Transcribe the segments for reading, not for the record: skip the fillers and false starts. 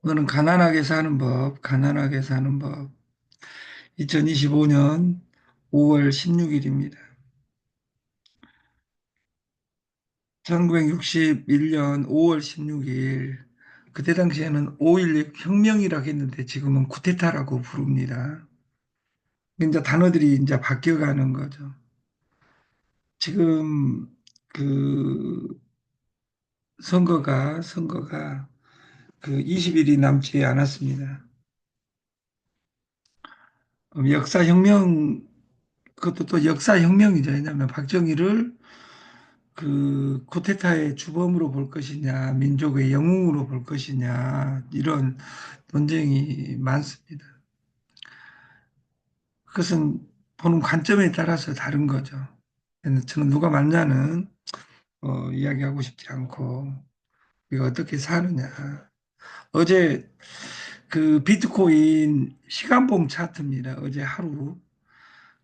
오늘은 가난하게 사는 법, 가난하게 사는 법. 2025년 5월 16일입니다. 1961년 5월 16일, 그때 당시에는 5.16 혁명이라고 했는데 지금은 쿠데타라고 부릅니다. 이제 단어들이 이제 바뀌어가는 거죠. 지금 그 선거가 그 20일이 남지 않았습니다. 역사혁명, 그것도 또 역사혁명이죠. 왜냐하면 박정희를 그 쿠데타의 주범으로 볼 것이냐, 민족의 영웅으로 볼 것이냐, 이런 논쟁이 많습니다. 그것은 보는 관점에 따라서 다른 거죠. 저는 누가 맞냐는 이야기하고 싶지 않고, 우리가 어떻게 사느냐. 어제 그 비트코인 시간봉 차트입니다. 어제 하루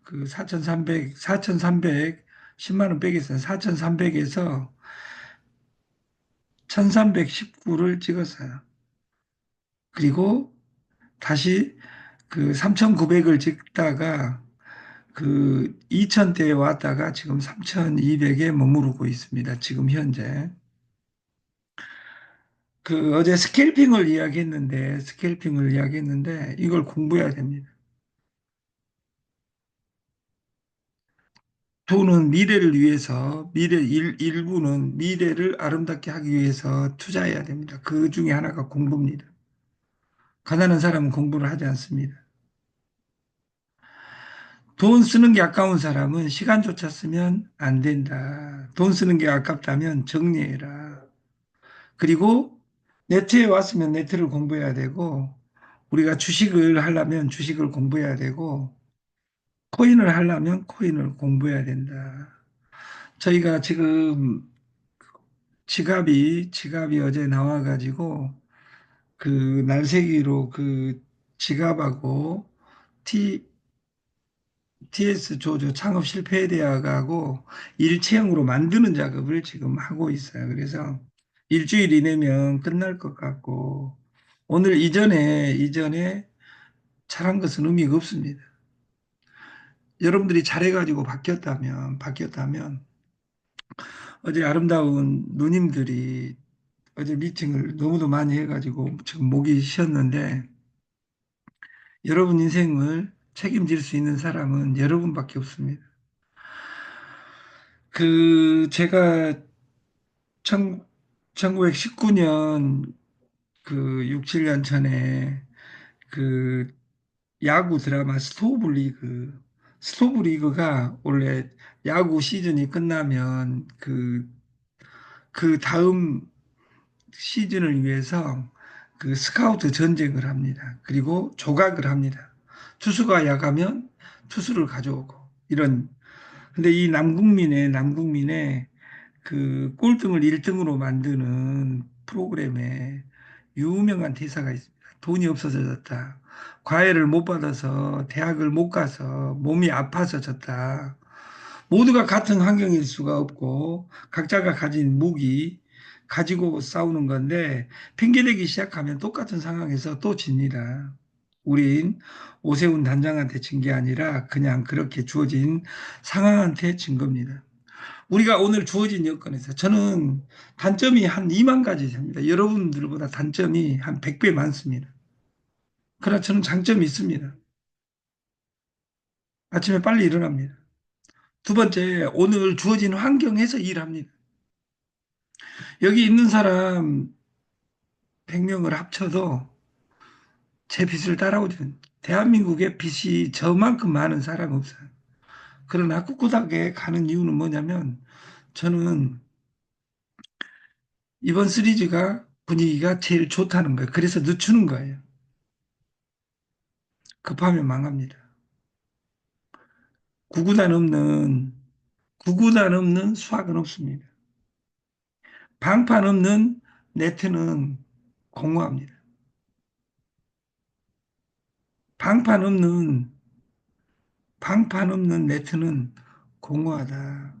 그 10만 원 빼겠어요. 4,300에서 1,319를 찍었어요. 그리고 다시 그 3,900을 찍다가 그 2,000대에 왔다가 지금 3,200에 머무르고 있습니다. 지금 현재. 그 어제 스캘핑을 이야기했는데 이걸 공부해야 됩니다. 돈은 미래를 위해서, 일부는 미래를 아름답게 하기 위해서 투자해야 됩니다. 그 중에 하나가 공부입니다. 가난한 사람은 공부를 하지 않습니다. 돈 쓰는 게 아까운 사람은 시간조차 쓰면 안 된다. 돈 쓰는 게 아깝다면 정리해라. 그리고 네트에 왔으면 네트를 공부해야 되고, 우리가 주식을 하려면 주식을 공부해야 되고, 코인을 하려면 코인을 공부해야 된다. 저희가 지금 지갑이 어제 나와가지고, 그 날세기로 그 지갑하고 T, TS 조조 창업 실패 대학하고 일체형으로 만드는 작업을 지금 하고 있어요. 그래서 일주일 이내면 끝날 것 같고 오늘 이전에 잘한 것은 의미가 없습니다. 여러분들이 잘해가지고 바뀌었다면 어제 아름다운 누님들이 어제 미팅을 너무도 많이 해가지고 지금 목이 쉬었는데 여러분 인생을 책임질 수 있는 사람은 여러분밖에 없습니다. 그 제가 1919년 그 6, 7년 전에 그 야구 드라마 스토브 리그가 원래 야구 시즌이 끝나면 그 다음 시즌을 위해서 그 스카우트 전쟁을 합니다. 그리고 조각을 합니다. 투수가 야가면 투수를 가져오고 이런. 근데 이 남국민의 그 꼴등을 1등으로 만드는 프로그램에 유명한 대사가 있습니다. 돈이 없어서 졌다. 과외를 못 받아서 대학을 못 가서 몸이 아파서 졌다. 모두가 같은 환경일 수가 없고 각자가 가진 무기 가지고 싸우는 건데 핑계대기 시작하면 똑같은 상황에서 또 집니다. 우린 오세훈 단장한테 진 게 아니라 그냥 그렇게 주어진 상황한테 진 겁니다. 우리가 오늘 주어진 여건에서 저는 단점이 한 2만 가지 됩니다. 여러분들보다 단점이 한 100배 많습니다. 그러나 저는 장점이 있습니다. 아침에 빨리 일어납니다. 두 번째, 오늘 주어진 환경에서 일합니다. 여기 있는 사람 100명을 합쳐도 제 빚을 따라오지는 대한민국에 빚이 저만큼 많은 사람 없어요. 그러나 꿋꿋하게 가는 이유는 뭐냐면 저는 이번 시리즈가 분위기가 제일 좋다는 거예요. 그래서 늦추는 거예요. 급하면 망합니다. 구구단 없는 구구단 없는 수학은 없습니다. 방판 없는 네트는 공허합니다. 방판 없는 방판 없는 네트는 공허하다.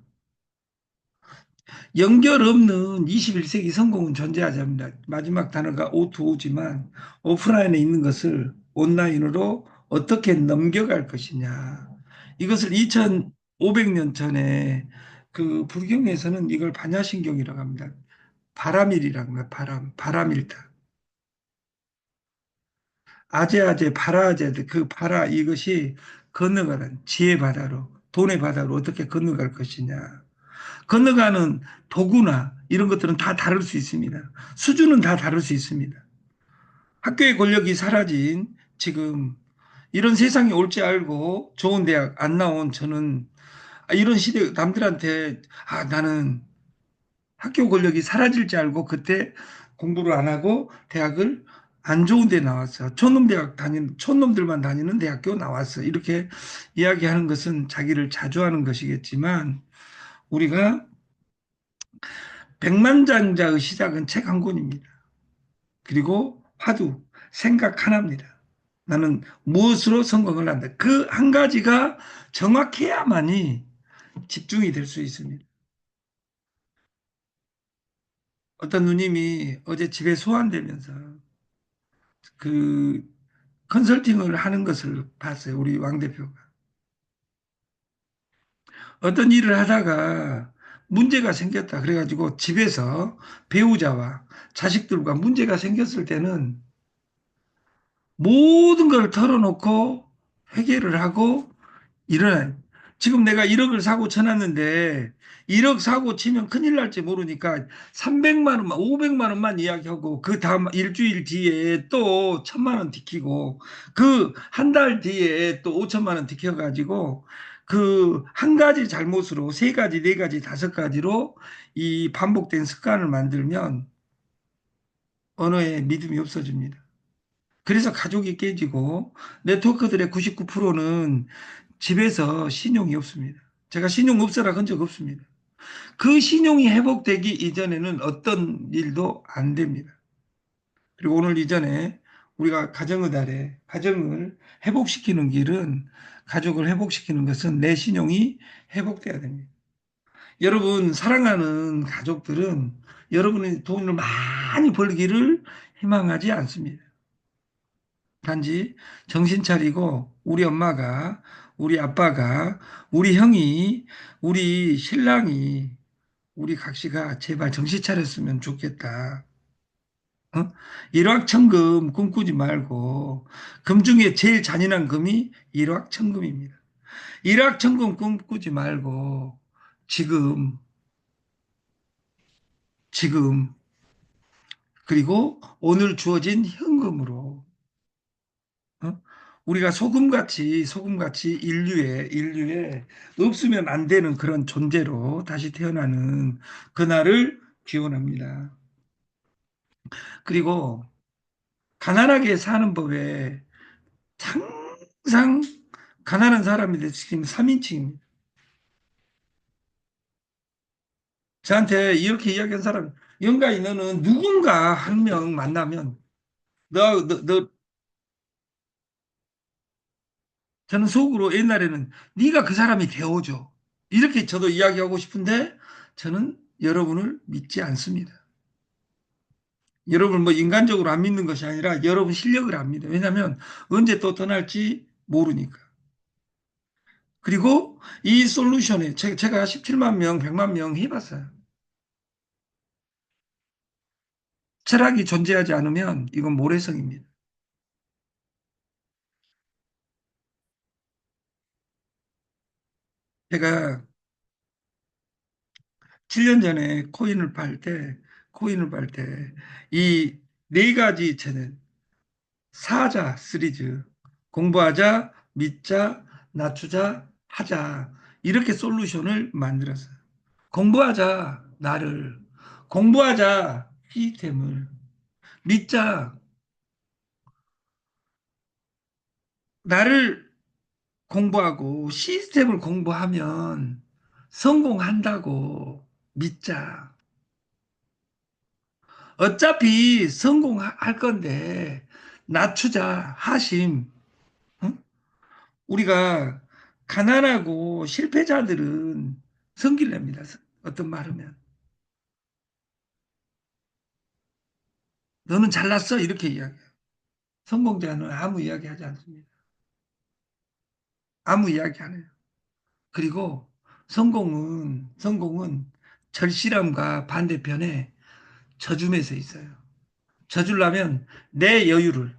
연결 없는 21세기 성공은 존재하지 않습니다. 마지막 단어가 O2O지만 오프라인에 있는 것을 온라인으로 어떻게 넘겨갈 것이냐. 이것을 2500년 전에 그 불경에서는 이걸 반야신경이라고 합니다. 바라밀이라고 합니다. 바라밀타. 아재아재, 바라아재, 그 바라 이것이 건너가는 지혜 바다로, 돈의 바다로 어떻게 건너갈 것이냐. 건너가는 도구나 이런 것들은 다 다를 수 있습니다. 수준은 다 다를 수 있습니다. 학교의 권력이 사라진 지금 이런 세상이 올 줄 알고 좋은 대학 안 나온 저는 이런 시대 남들한테 나는 학교 권력이 사라질 줄 알고 그때 공부를 안 하고 대학을 안 좋은 데 나왔어. 촌놈들만 다니는 대학교 나왔어. 이렇게 이야기하는 것은 자기를 자주하는 것이겠지만 우리가 백만장자의 시작은 책 한 권입니다. 그리고 화두, 생각 하나입니다. 나는 무엇으로 성공을 한다. 그 한 가지가 정확해야만이 집중이 될 수 있습니다. 어떤 누님이 어제 집에 소환되면서 그 컨설팅을 하는 것을 봤어요. 우리 왕 대표가. 어떤 일을 하다가 문제가 생겼다. 그래가지고 집에서 배우자와 자식들과 문제가 생겼을 때는 모든 걸 털어놓고 회개를 하고 일어나요. 지금 내가 1억을 사고 쳐놨는데 1억 사고 치면 큰일 날지 모르니까 300만 원만, 500만 원만 이야기하고 그 다음 일주일 뒤에 또 1000만 원 지키고 그 한 달 뒤에 또 5천만 원 지켜가지고 그 한 가지 잘못으로 세 가지, 네 가지, 다섯 가지로 이 반복된 습관을 만들면 언어에 믿음이 없어집니다. 그래서 가족이 깨지고 네트워크들의 99%는 집에서 신용이 없습니다. 제가 신용 없어라 한 적 없습니다. 그 신용이 회복되기 이전에는 어떤 일도 안 됩니다. 그리고 오늘 이전에 우리가 가정의 달에 가정을 회복시키는 길은 가족을 회복시키는 것은 내 신용이 회복돼야 됩니다. 여러분 사랑하는 가족들은 여러분이 돈을 많이 벌기를 희망하지 않습니다. 단지 정신 차리고 우리 엄마가, 우리 아빠가, 우리 형이, 우리 신랑이, 우리 각시가 제발 정신 차렸으면 좋겠다. 어? 일확천금 꿈꾸지 말고 금 중에 제일 잔인한 금이 일확천금입니다. 일확천금 꿈꾸지 말고 지금, 지금 그리고 오늘 주어진 현금으로 어? 우리가 소금같이 인류에 없으면 안 되는 그런 존재로 다시 태어나는 그날을 기원합니다. 그리고 가난하게 사는 법에 항상 가난한 사람이 지금 3인칭입니다. 저한테 이렇게 이야기한 사람, 영가이 너는 누군가 한 명 만나면 너 저는 속으로 옛날에는 네가 그 사람이 되어줘. 이렇게 저도 이야기하고 싶은데 저는 여러분을 믿지 않습니다. 여러분 뭐 인간적으로 안 믿는 것이 아니라 여러분 실력을 압니다. 왜냐하면 언제 또 떠날지 모르니까. 그리고 이 솔루션에 제가 17만 명, 100만 명 해봤어요. 철학이 존재하지 않으면 이건 모래성입니다. 제가 7년 전에 코인을 팔 때 이 네 가지 채널 사자 시리즈 공부하자, 믿자, 낮추자, 하자 이렇게 솔루션을 만들었어요. 공부하자 나를 공부하자 시스템을 믿자 나를 공부하고 시스템을 공부하면 성공한다고 믿자. 어차피 성공할 건데 낮추자 하심. 응? 우리가 가난하고 실패자들은 성기를 냅니다. 어떤 말하면. 너는 잘났어. 이렇게 이야기해요. 성공자는 아무 이야기 하지 않습니다. 아무 이야기 안 해요. 그리고 성공은 절실함과 반대편에 저줌에서 있어요. 져주려면 내 여유를,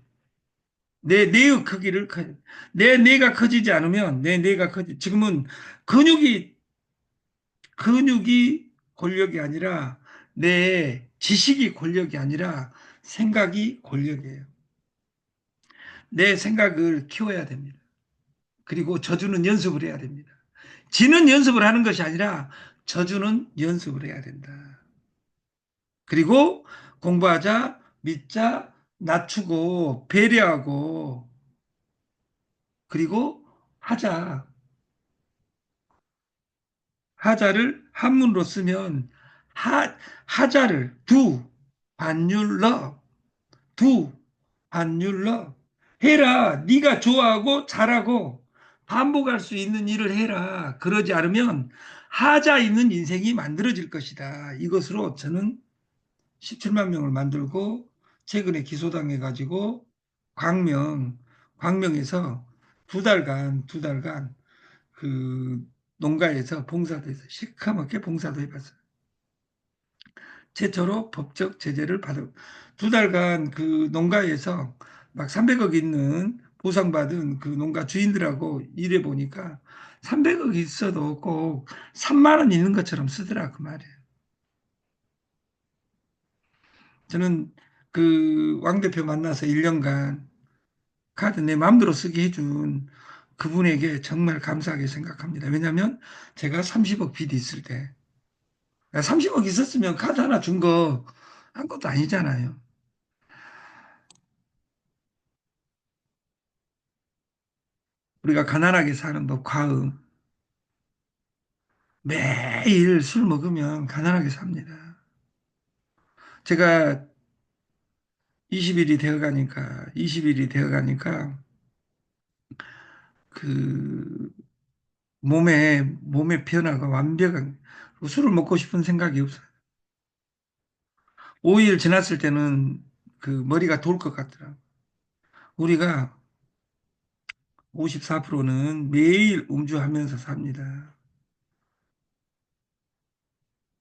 뇌의 크기를, 내 뇌가 커지지 않으면 내 뇌가 지금은 근육이, 근육이 권력이 아니라 내 지식이 권력이 아니라 생각이 권력이에요. 내 생각을 키워야 됩니다. 그리고 저주는 연습을 해야 됩니다. 지는 연습을 하는 것이 아니라 저주는 연습을 해야 된다. 그리고 공부하자, 믿자, 낮추고, 배려하고, 그리고 하자. 하자를 한문으로 쓰면 하자를 두 반율러 해라. 네가 좋아하고 잘하고 반복할 수 있는 일을 해라. 그러지 않으면 하자 있는 인생이 만들어질 것이다. 이것으로 저는 17만 명을 만들고 최근에 기소당해 가지고 광명 광명에서 두 달간 그 농가에서 봉사도 해서 시커멓게 봉사도 해봤어요. 최초로 법적 제재를 받은 2달간 그 농가에서 막 300억 있는 보상받은 그 농가 주인들하고 일해 보니까 300억 있어도 꼭 3만 원 있는 것처럼 쓰더라 그 말이에요. 저는 그 왕 대표 만나서 1년간 카드 내 마음대로 쓰게 해준 그분에게 정말 감사하게 생각합니다. 왜냐하면 제가 30억 빚이 있을 때 30억 있었으면 카드 하나 준 거 한 것도 아니잖아요. 우리가 가난하게 사는 법, 과음. 매일 술 먹으면 가난하게 삽니다. 제가 20일이 되어 가니까 그 몸의 변화가 완벽한, 술을 먹고 싶은 생각이 없어요. 5일 지났을 때는 그 머리가 돌 것 같더라고요. 우리가 54%는 매일 음주하면서 삽니다.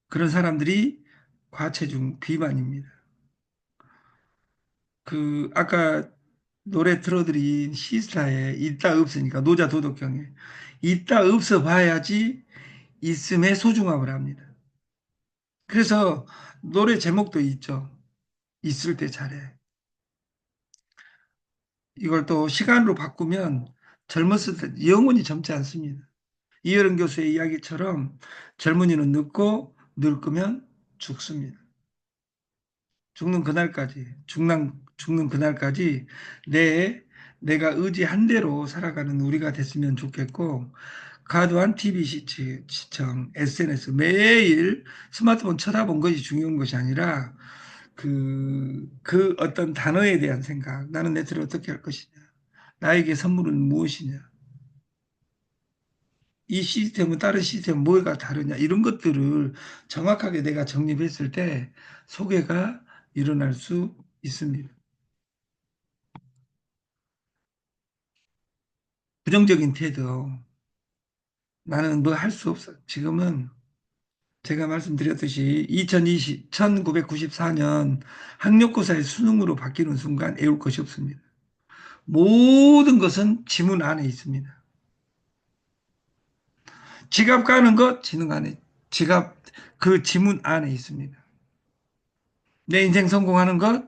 그런 사람들이 과체중 비만입니다. 그 아까 노래 틀어드린 시스타에 있다 없으니까 노자 도덕경에 있다 없어 봐야지 있음의 소중함을 합니다. 그래서 노래 제목도 있죠. 있을 때 잘해. 이걸 또 시간으로 바꾸면 젊었을 때 영원히 젊지 않습니다. 이여름 교수의 이야기처럼 젊은이는 늙고 늙으면 죽습니다. 죽는 그날까지 내, 내가 의지한 대로 살아가는 우리가 됐으면 좋겠고, 과도한 TV 시청, SNS, 매일 스마트폰 쳐다본 것이 중요한 것이 아니라, 그 어떤 단어에 대한 생각, 나는 내 들을 어떻게 할 것이냐, 나에게 선물은 무엇이냐, 이 시스템은 다른 시스템은 뭐가 다르냐, 이런 것들을 정확하게 내가 정립했을 때 소개가 일어날 수 있습니다. 부정적인 태도, 나는 뭐 할 수 없어. 지금은 제가 말씀드렸듯이 1994년 학력고사의 수능으로 바뀌는 순간 애울 것이 없습니다. 모든 것은 지문 안에 있습니다. 지갑 가는 것 지능 안에, 지갑 그 지문 안에 있습니다. 내 인생 성공하는 것,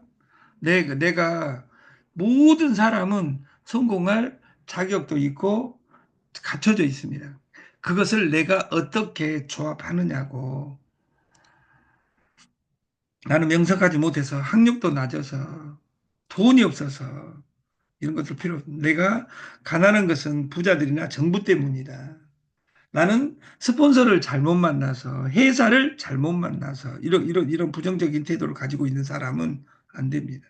내가 모든 사람은 성공할 자격도 있고 갖춰져 있습니다. 그것을 내가 어떻게 조합하느냐고. 나는 명석하지 못해서 학력도 낮아서 돈이 없어서 이런 것들 필요 없어. 내가 가난한 것은 부자들이나 정부 때문이다. 나는 스폰서를 잘못 만나서 회사를 잘못 만나서 이런 부정적인 태도를 가지고 있는 사람은 안 됩니다.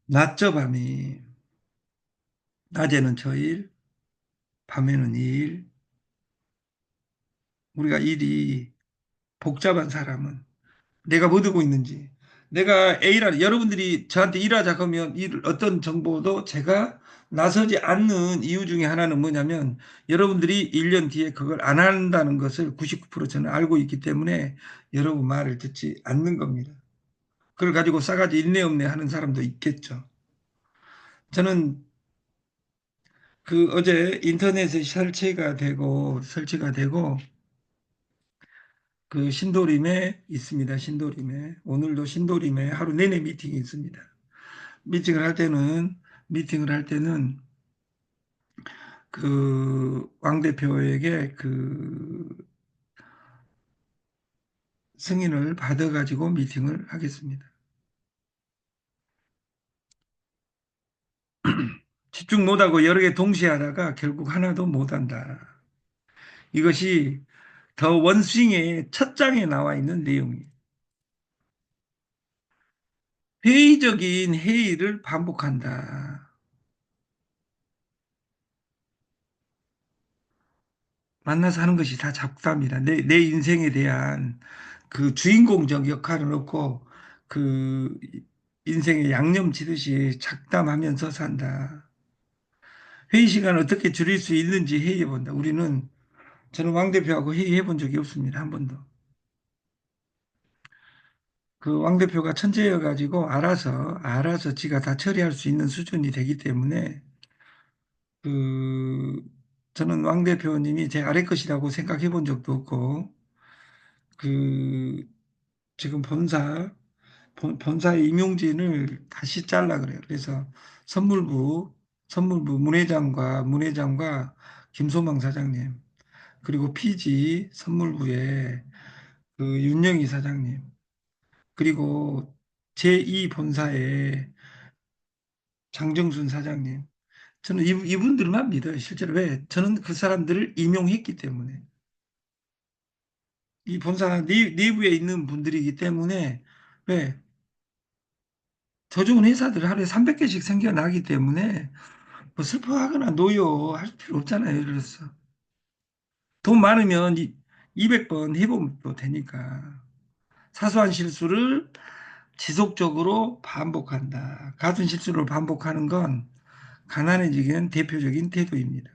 낮저 밤이 낮에는 저 일, 밤에는 이 일. 우리가 일이 복잡한 사람은 내가 뭐 듣고 있는지. 내가 A라, 여러분들이 저한테 일하자 그러면 어떤 정보도 제가 나서지 않는 이유 중에 하나는 뭐냐면 여러분들이 1년 뒤에 그걸 안 한다는 것을 99% 저는 알고 있기 때문에 여러분 말을 듣지 않는 겁니다. 그걸 가지고 싸가지 있네 없네 하는 사람도 있겠죠. 저는 그 어제 인터넷에 설치가 되고 그 신도림에 있습니다. 신도림에. 오늘도 신도림에 하루 내내 미팅이 있습니다. 미팅을 할 때는, 미팅을 할 때는 그 왕 대표에게 그 승인을 받아가지고 미팅을 하겠습니다. 집중 못하고 여러 개 동시에 하다가 결국 하나도 못한다. 이것이 더 원스윙의 첫 장에 나와 있는 내용이에요. 회의적인 회의를 반복한다. 만나서 하는 것이 다 잡담이다. 내 인생에 대한 그 주인공적 역할을 놓고 그 인생에 양념 치듯이 작담하면서 산다. 회의 시간을 어떻게 줄일 수 있는지 회의해 본다. 저는 왕 대표하고 회의해 본 적이 없습니다. 한 번도. 그 왕 대표가 천재여 가지고 알아서 지가 다 처리할 수 있는 수준이 되기 때문에 그 저는 왕 대표님이 제 아래 것이라고 생각해 본 적도 없고 그 지금 본사의 임용진을 다시 잘라 그래요. 그래서 선물부, 선물부 문회장과 김소망 사장님, 그리고 피지 선물부의 그 윤영희 사장님, 그리고 제2 본사의 장정순 사장님. 저는 이분들만 믿어요. 실제로 왜? 저는 그 사람들을 임용했기 때문에. 이 본사 내부에 있는 분들이기 때문에 왜? 저 좋은 회사들 하루에 300개씩 생겨나기 때문에 뭐 슬퍼하거나 노여할 필요 없잖아요. 예를 들어서. 돈 많으면 200번 해보면 또 되니까. 사소한 실수를 지속적으로 반복한다. 같은 실수를 반복하는 건 가난해지기는 대표적인 태도입니다.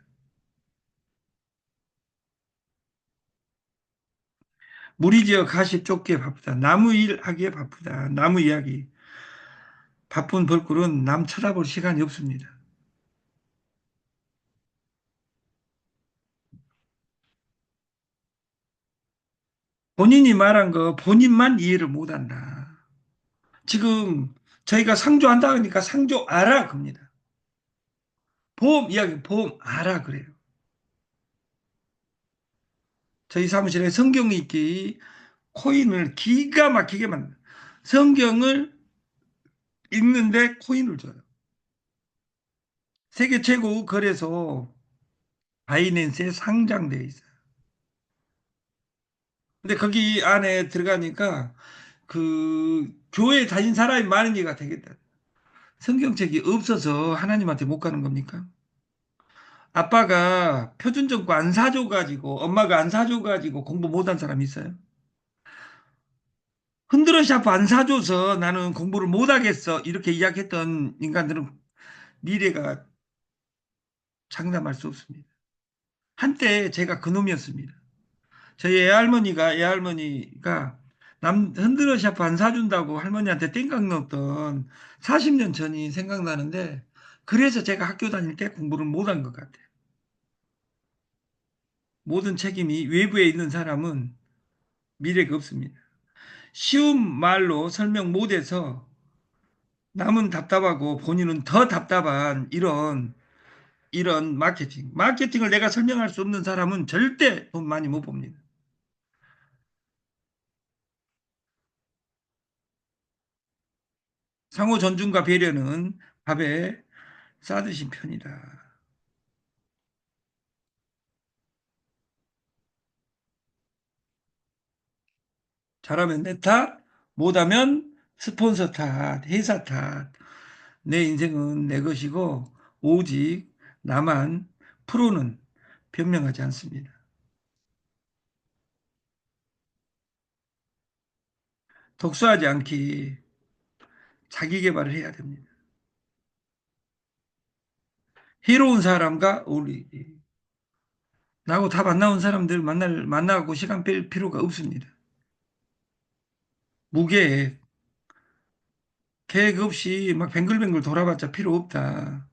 무리지어 가시 쫓기에 바쁘다. 나무 일 하기에 바쁘다. 나무 이야기. 바쁜 벌꿀은 남 쳐다볼 시간이 없습니다. 본인이 말한 거 본인만 이해를 못한다. 지금 저희가 상조한다 그러니까 상조하라 겁니다. 보험 이야기 보험하라 그래요. 저희 사무실에 성경 읽기 코인을 기가 막히게 만든 성경을 읽는데 코인을 줘요. 세계 최고 거래소 바이낸스에 상장되어 있어요. 근데 거기 안에 들어가니까 그 교회 다닌 사람이 많은 이가 되겠다. 성경책이 없어서 하나님한테 못 가는 겁니까? 아빠가 표준정보 안 사줘가지고 엄마가 안 사줘가지고 공부 못한 사람 있어요? 흔들어 샤프 안 사줘서 나는 공부를 못하겠어 이렇게 이야기했던 인간들은 미래가 장담할 수 없습니다. 한때 제가 그놈이었습니다. 저희 애할머니가 남 흔들어 샤프 안 사준다고 할머니한테 땡깡 넣었던 40년 전이 생각나는데 그래서 제가 학교 다닐 때 공부를 못한 것 같아요. 모든 책임이 외부에 있는 사람은 미래가 없습니다. 쉬운 말로 설명 못해서 남은 답답하고 본인은 더 답답한 이런 마케팅을 내가 설명할 수 없는 사람은 절대 돈 많이 못 봅니다. 상호 존중과 배려는 밥에 싸드신 편이다. 잘하면 내 탓, 못하면 스폰서 탓, 회사 탓. 내 인생은 내 것이고 오직 나만 프로는 변명하지 않습니다. 독소하지 않기 자기 개발을 해야 됩니다. 해로운 사람과 어울리기. 나하고 답 안 나온 사람들 만나고 시간 뺄 필요가 없습니다. 무계획, 계획 없이 막 뱅글뱅글 돌아봤자 필요 없다.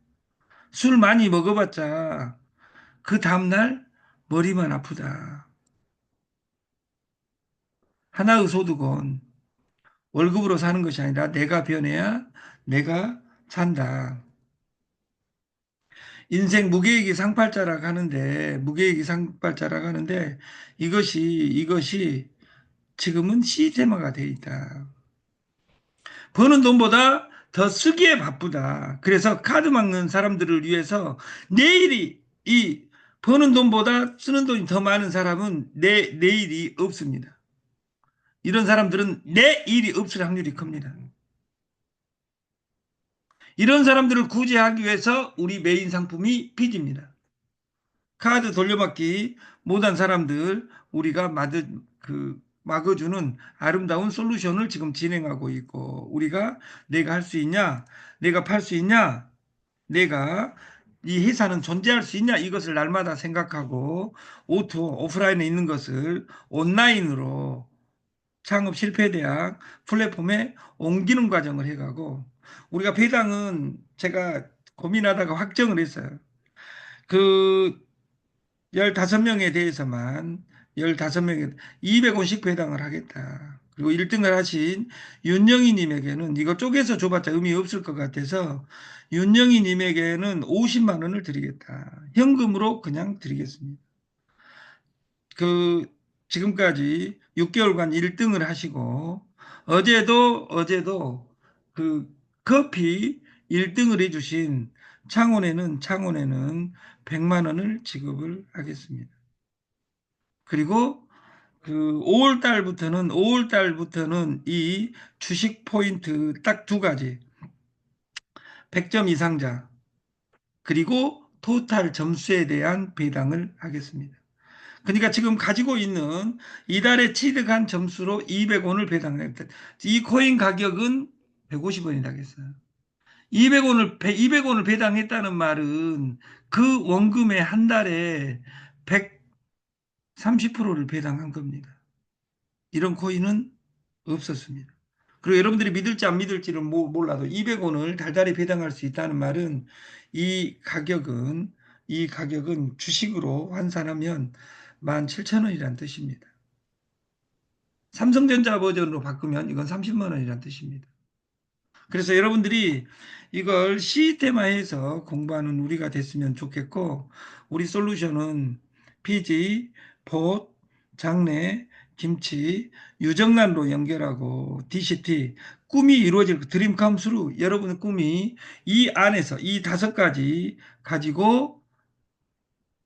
술 많이 먹어봤자 그 다음날 머리만 아프다. 하나의 소득은 월급으로 사는 것이 아니라 내가 변해야 내가 산다. 인생 무계획이 상팔자라고 하는데, 무계획이 상팔자라고 하는데, 이것이 지금은 시스템화가 돼 있다. 버는 돈보다 더 쓰기에 바쁘다. 그래서 카드 막는 사람들을 위해서 내일이 이 버는 돈보다 쓰는 돈이 더 많은 사람은 내일이 없습니다. 이런 사람들은 내일이 없을 확률이 큽니다. 이런 사람들을 구제하기 위해서 우리 메인 상품이 빚입니다. 카드 돌려받기 못한 사람들 우리가 막아주는 아름다운 솔루션을 지금 진행하고 있고 우리가 내가 할 수 있냐? 내가 팔 수 있냐? 내가 이 회사는 존재할 수 있냐? 이것을 날마다 생각하고 오프라인에 있는 것을 온라인으로 창업 실패 대학 플랫폼에 옮기는 과정을 해가고 우리가 배당은 제가 고민하다가 확정을 했어요. 그 15명에 대해서만 15명에 200원씩 배당을 하겠다. 그리고 1등을 하신 윤영희 님에게는 이거 쪼개서 줘봤자 의미 없을 것 같아서 윤영희 님에게는 50만 원을 드리겠다. 현금으로 그냥 드리겠습니다. 그 지금까지 6개월간 1등을 하시고 어제도 그 커피 1등을 해주신 창원에는 100만 원을 지급을 하겠습니다. 그리고 그 5월 달부터는 이 주식 포인트 딱 두 가지 100점 이상자 그리고 토탈 점수에 대한 배당을 하겠습니다. 그러니까 지금 가지고 있는 이달에 취득한 점수로 200원을 배당했다. 이 코인 가격은 150원이 나겠어요. 200원을 배당했다는 말은 그 원금의 한 달에 130%를 배당한 겁니다. 이런 코인은 없었습니다. 그리고 여러분들이 믿을지 안 믿을지는 몰라도 200원을 달달이 배당할 수 있다는 말은 이 가격은 이 가격은 주식으로 환산하면 17,000원이라는 뜻입니다. 삼성전자 버전으로 바꾸면 이건 30만 원이라는 뜻입니다. 그래서 여러분들이 이걸 시스템화해서 공부하는 우리가 됐으면 좋겠고 우리 솔루션은 피지, 봇, 장래, 김치, 유정란으로 연결하고 DCT 꿈이 이루어질 드림 컴스루 여러분의 꿈이 이 안에서 이 5가지 가지고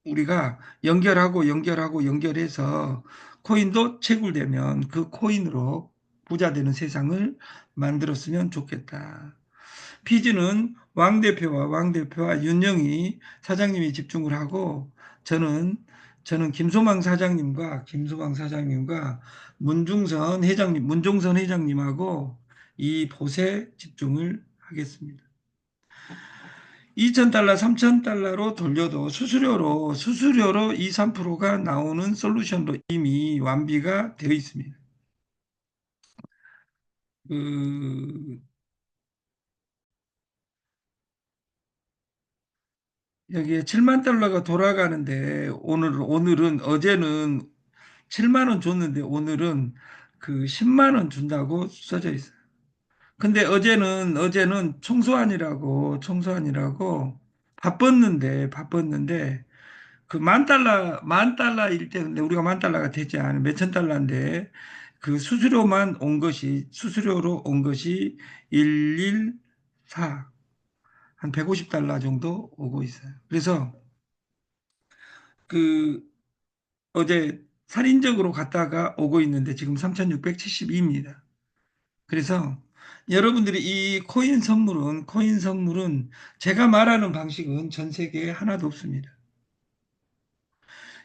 우리가 연결해서 코인도 채굴되면 그 코인으로 부자 되는 세상을 만들었으면 좋겠다. 피지는 왕 대표와 윤영희 사장님이 집중을 하고 저는 김소망 사장님과 문종선 회장님하고 이 보세 집중을 하겠습니다. 2,000달러, 3,000달러로 돌려도 수수료로 2, 3%가 나오는 솔루션도 이미 완비가 되어 있습니다. 그 여기에 7만 달러가 돌아가는데 오늘은 어제는 7만 원 줬는데 오늘은 그 10만 원 준다고 써져 있어요. 근데 어제는 청소하느라고 바빴는데 그 만 달러일 때 근데 우리가 만 달러가 되지 않은 몇천 달러인데 그 수수료로 온 것이 114 한 150달러 정도 오고 있어요. 그래서 그 어제 살인적으로 갔다가 오고 있는데 지금 3,672입니다. 그래서 여러분들이 이 코인 선물은 제가 말하는 방식은 전 세계에 하나도 없습니다.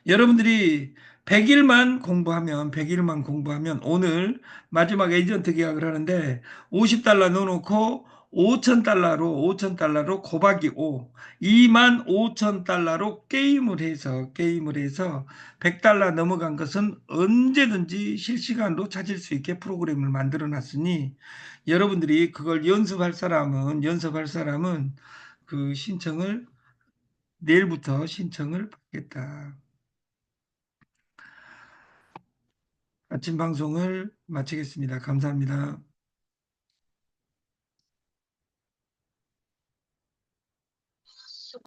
여러분들이 100일만 공부하면 오늘 마지막 에이전트 계약을 하는데 $50 넣어놓고 5,000달러로 곱하기 5, 25,000달러로 게임을 해서 $100 넘어간 것은 언제든지 실시간으로 찾을 수 있게 프로그램을 만들어 놨으니 여러분들이 그걸 연습할 사람은 그 신청을 내일부터 신청을 받겠다. 아침 방송을 마치겠습니다. 감사합니다.